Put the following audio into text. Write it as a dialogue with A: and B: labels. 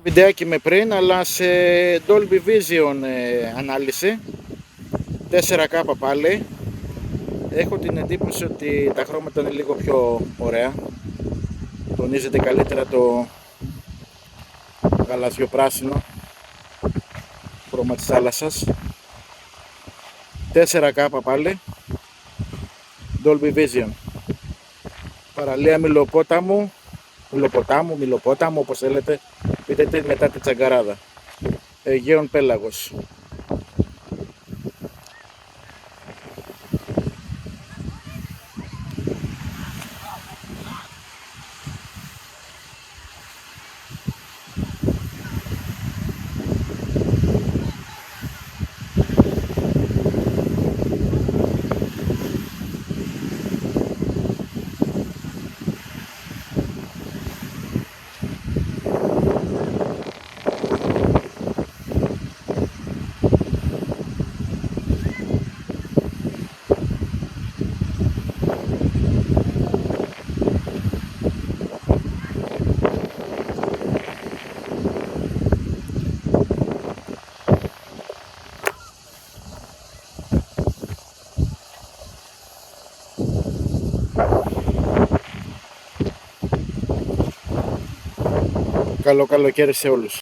A: Βιντεάκι με πριν, αλλά σε Dolby Vision ανάλυση 4K πάλι. Έχω την εντύπωση ότι τα χρώματα είναι λίγο πιο ωραία, τονίζεται καλύτερα το γαλαζιοπράσινο χρώμα της θάλασσας. 4K πάλι, Dolby Vision. Παραλία Μιλοπόταμου, όπως θέλετε πείτε, μετά τη Τσαγκαράδα, Αιγαίων Πέλαγος. Καλό καλοκαίρι σε όλους.